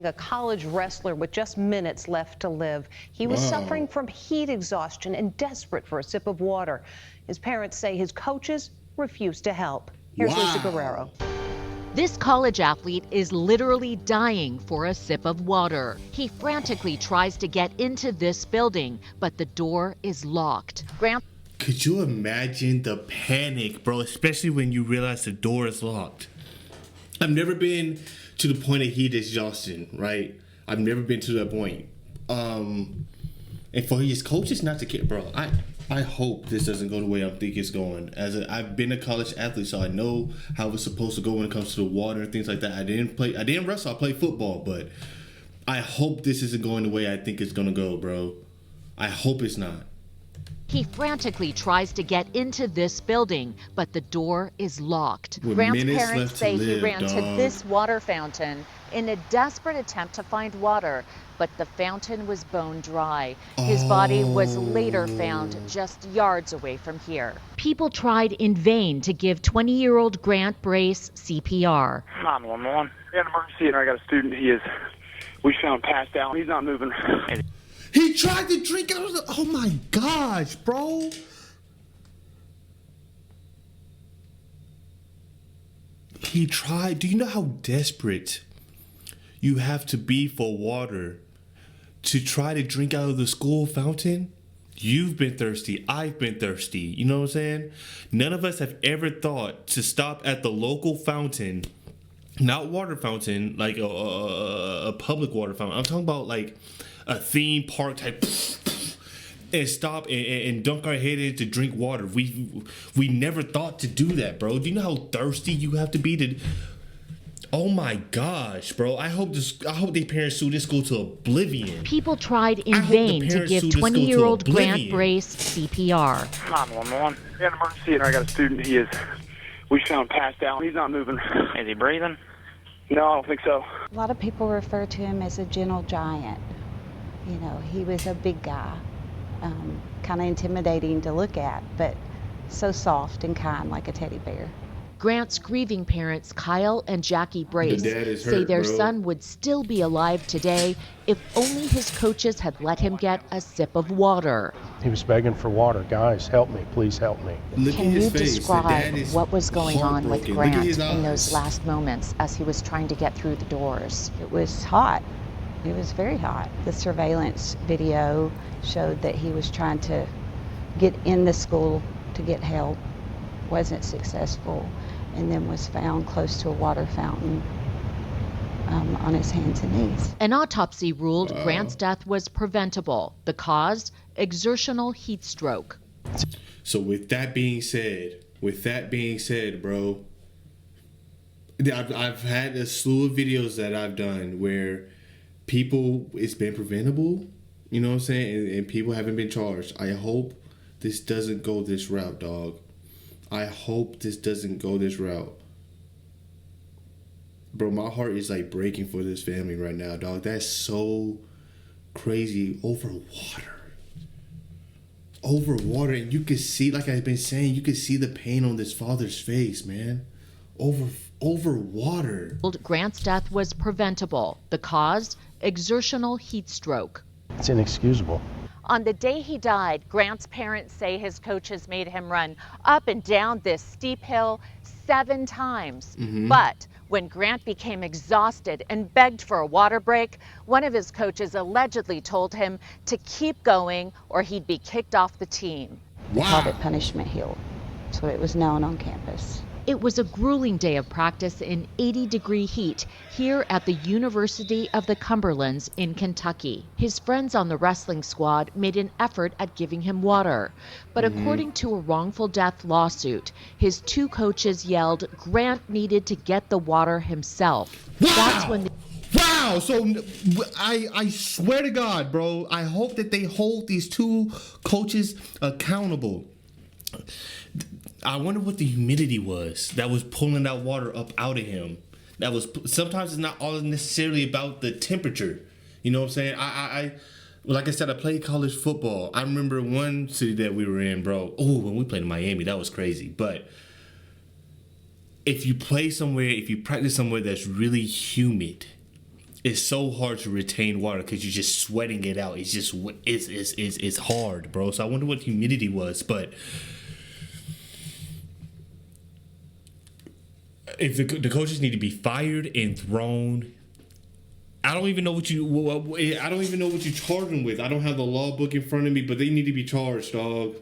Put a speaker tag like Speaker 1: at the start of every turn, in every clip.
Speaker 1: A college wrestler with just minutes left to live. He was suffering from heat exhaustion and desperate for a sip of water. His parents say his coaches refused to help. Here's Lisa Guerrero.
Speaker 2: This college athlete is literally dying for a sip of water. He frantically tries to get into this building, but the door is locked.
Speaker 3: Could you imagine the panic, bro, especially when you realize the door is locked? I've never been to the point of heat exhaustion, right? I've never been to that point. And for his coaches not to care, bro, I hope this doesn't go the way I think it's going. I've been a college athlete, so I know how it's supposed to go when it comes to the water and things like that. I didn't wrestle, I played football, but I hope this isn't going the way I think it's gonna go, bro. I hope it's not.
Speaker 2: He frantically tries to get into this building, but the door is locked.
Speaker 3: With
Speaker 2: Grant's
Speaker 3: minutes
Speaker 2: parents
Speaker 3: left to
Speaker 2: say he
Speaker 3: live,
Speaker 2: ran to
Speaker 3: dog.
Speaker 2: this water fountain in a desperate attempt to find water, but the fountain was bone dry. His body was later found just yards away from here. People tried in vain to give 20-year-old Grant Brace CPR.
Speaker 4: 911. We got an emergency and I got a student. We found passed out. He's not moving.
Speaker 3: He tried to drink it. Oh my gosh, bro. He tried. Do you know how desperate you have to be for water to try to drink out of the school fountain? You've been thirsty. I've been thirsty. You know what I'm saying? None of us have ever thought to stop at the local fountain, not water fountain, like a public water fountain. I'm talking about like a theme park type, and stop and dunk our head in to drink water. We never thought to do that, bro. Do you know how thirsty you have to be to? Oh my gosh, bro. I hope the parents sue this school to oblivion.
Speaker 2: People tried in
Speaker 3: I hope the
Speaker 2: vain to
Speaker 3: parents
Speaker 2: give
Speaker 3: sue this school to
Speaker 2: 20-year-old Grant
Speaker 3: oblivion.
Speaker 2: Brace CPR.
Speaker 4: 911. We got an emergency and I got a student. We found passed out. He's not moving. Is he breathing? No, I don't think so.
Speaker 5: A lot of people refer to him as a gentle giant. You know, he was a big guy, kind of intimidating to look at, but so soft and kind like a teddy bear.
Speaker 2: Grant's grieving parents, Kyle and Jackie Brace,
Speaker 3: dad is
Speaker 2: say
Speaker 3: hurt,
Speaker 2: their
Speaker 3: bro.
Speaker 2: son would still be alive today if only his coaches had let him get a sip of water.
Speaker 6: He was begging for water. Guys, help me. Please help me.
Speaker 3: Look
Speaker 2: Can
Speaker 3: at
Speaker 2: you
Speaker 3: his face. The
Speaker 2: describe
Speaker 3: dad is
Speaker 2: what was going on with
Speaker 3: heartbroken. Look at
Speaker 2: Grant
Speaker 3: his
Speaker 2: in those
Speaker 3: eyes.
Speaker 2: last moments as he was trying to get through the doors?
Speaker 5: It was hot. It was very hot. The surveillance video showed that he was trying to get in the school to get help, wasn't successful, and then was found close to a water fountain on his hands and knees.
Speaker 2: An autopsy ruled Grant's death was preventable. The cause? Exertional heat stroke.
Speaker 3: So with that being said, bro, I've had a slew of videos that I've done where it's been preventable, you know what I'm saying, and people haven't been charged. I hope this doesn't go this route, dog. I hope this doesn't go this route. Bro, my heart is like breaking for this family right now, dog. That's so crazy. Over water, and you could see, like I've been saying, you could see the pain on this father's face, man. Over water.
Speaker 2: Grant's death was preventable. The cause? Exertional heat stroke.
Speaker 6: It's inexcusable.
Speaker 2: On the day he died, Grant's parents say his coaches made him run up and down this steep hill 7 times. But when Grant became exhausted and begged for a water break, one of his coaches allegedly told him to keep going or he'd be kicked off the team.
Speaker 5: They called it Punishment Hill. That's what it was known on campus.
Speaker 2: It was a grueling day of practice in 80-degree heat here at the University of the Cumberlands in Kentucky. His friends on the wrestling squad made an effort at giving him water. But according to a wrongful death lawsuit, his 2 coaches yelled Grant needed to get the water himself.
Speaker 3: Wow!
Speaker 2: That's when
Speaker 3: Wow! So I swear to God, bro, I hope that they hold these 2 coaches accountable. I wonder what the humidity was that was pulling that water up out of him. Sometimes it's not all necessarily about the temperature. You know what I'm saying? Like I said, I played college football. I remember one city that we were in, bro. Oh, when we played in Miami, that was crazy. But if you practice somewhere that's really humid, it's so hard to retain water because you're just sweating it out. It's just it's hard, bro. So I wonder what humidity was, but if the coaches need to be fired and thrown. I don't even know what you charge them with. I don't have the law book in front of me, but they need to be charged, dog.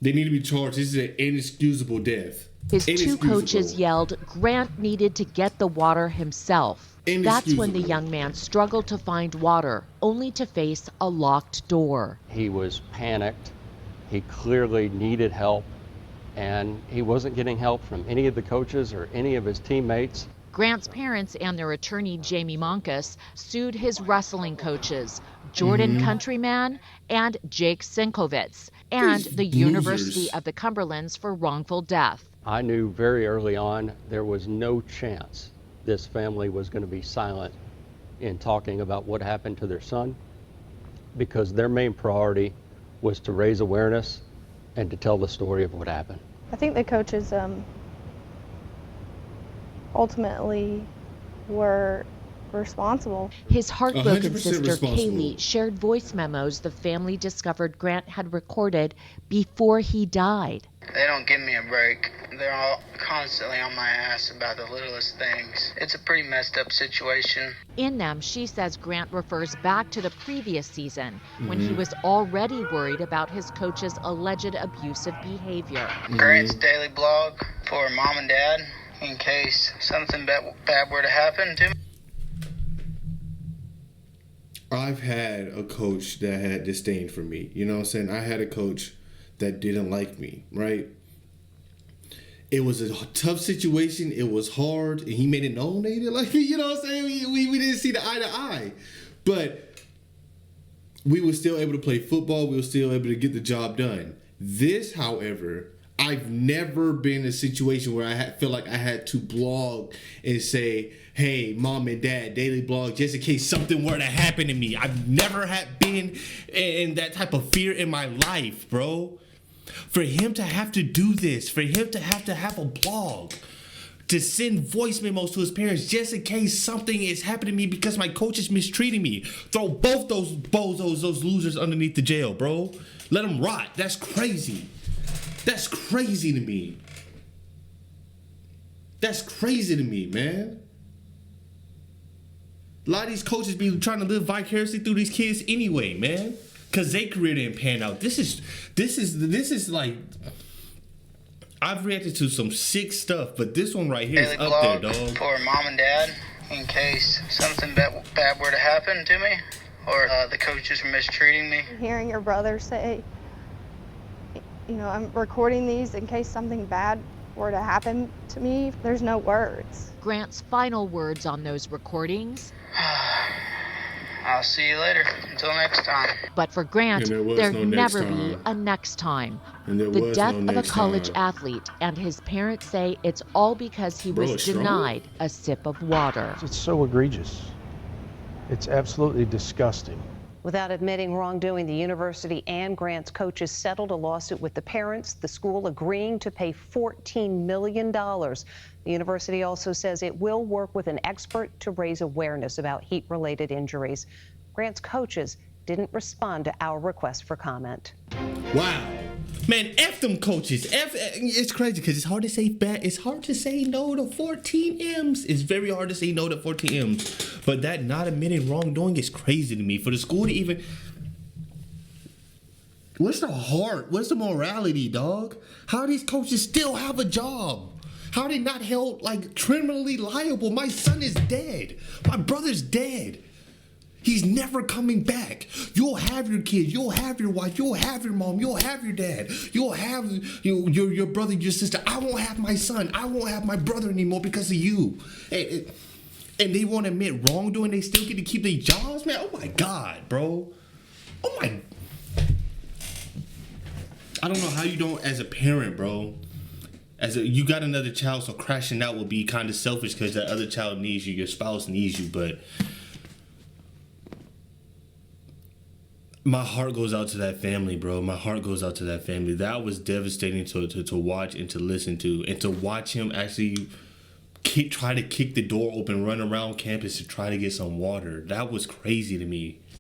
Speaker 3: They need to be charged. This is an inexcusable death.
Speaker 2: His two coaches yelled Grant needed to get the water himself. That's when the young man struggled to find water, only to face a locked door.
Speaker 6: He was panicked. He clearly needed help, and he wasn't getting help from any of the coaches or any of his teammates.
Speaker 2: Grant's parents and their attorney, Jamie Monkus, sued his wrestling coaches, Jordan Countryman and Jake Sinkovitz, and the University of the Cumberlands for wrongful death.
Speaker 6: I knew very early on there was no chance this family was going to be silent in talking about what happened to their son, because their main priority was to raise awareness and to tell the story of what happened.
Speaker 7: I think the coaches ultimately were responsible.
Speaker 2: His heartbroken sister
Speaker 3: responsible.
Speaker 2: Kaylee shared voice memos the family discovered Grant had recorded before he died.
Speaker 8: They don't give me a break. They're all constantly on my ass about the littlest things. It's a pretty messed up situation.
Speaker 2: In them, she says Grant refers back to the previous season when he was already worried about his coach's alleged abusive behavior.
Speaker 8: Grant's daily blog for mom and dad in case something bad were to happen to me.
Speaker 3: I've had a coach that had disdain for me. You know what I'm saying? I had a coach that didn't like me, right? It was a tough situation. It was hard. And he made it known that he didn't like me. You know what I'm saying? We didn't see the eye to eye. But we were still able to play football. We were still able to get the job done. This, however, I've never been in a situation where I feel like I had to blog and say, hey, mom and dad, daily blog, just in case something were to happen to me. I've never had been in that type of fear in my life, bro. For him to have to do this, for him to have a blog, to send voice memos to his parents just in case something is happening to me because my coach is mistreating me. Throw both those bozos, those losers underneath the jail, bro. Let them rot. That's crazy. That's crazy to me. That's crazy to me, man. A lot of these coaches be trying to live vicariously through these kids anyway, man. Cause their career didn't pan out. This is like, I've reacted to some sick stuff, but this one right here is
Speaker 8: Daily
Speaker 3: up there,
Speaker 8: blog
Speaker 3: dog.
Speaker 8: for mom and dad in case something bad were to happen to me or the coaches were mistreating me.
Speaker 7: Hearing your brother say, you know, I'm recording these in case something bad were to happen to me, there's no words.
Speaker 2: Grant's final words on those recordings.
Speaker 8: I'll see you later. Until next time.
Speaker 2: But for Grant,
Speaker 3: And there
Speaker 2: there'd
Speaker 3: was no next
Speaker 2: never be
Speaker 3: time.
Speaker 2: a next time.
Speaker 3: And there
Speaker 2: The
Speaker 3: was
Speaker 2: death
Speaker 3: no
Speaker 2: of a
Speaker 3: next
Speaker 2: college
Speaker 3: time.
Speaker 2: athlete, and his parents say it's all because he
Speaker 3: Bro,
Speaker 2: was
Speaker 3: it's strong.
Speaker 2: denied a sip of water.
Speaker 6: It's so egregious. It's absolutely disgusting.
Speaker 1: Without admitting wrongdoing, the university and Grant's coaches settled a lawsuit with the parents, the school agreeing to pay $14 million. The university also says it will work with an expert to raise awareness about heat-related injuries. Grant's coaches didn't respond to our request for comment.
Speaker 3: Wow. Man, F them coaches. It's crazy because it's hard to say it's hard to say no to 14 M's. It's very hard to say no to 14 M's. But that not admitting wrongdoing is crazy to me. For the school to even... What's the heart? What's the morality, dog? How these coaches still have a job? How are they not held, like, criminally liable? My son is dead. My brother's dead. He's never coming back. You'll have your kids. You'll have your wife. You'll have your mom. You'll have your dad. You'll have your brother, your sister. I won't have my son. I won't have my brother anymore because of you. And they won't admit wrongdoing. They still get to keep their jobs, man. Oh my God, bro. Oh my. I don't know how you don't, as a parent, bro. You got another child, so crashing out will be kind of selfish because that other child needs you. Your spouse needs you, but. My heart goes out to that family, bro. My heart goes out to that family. That was devastating to watch and to listen to. And to watch him actually try to kick the door open, run around campus to try to get some water. That was crazy to me.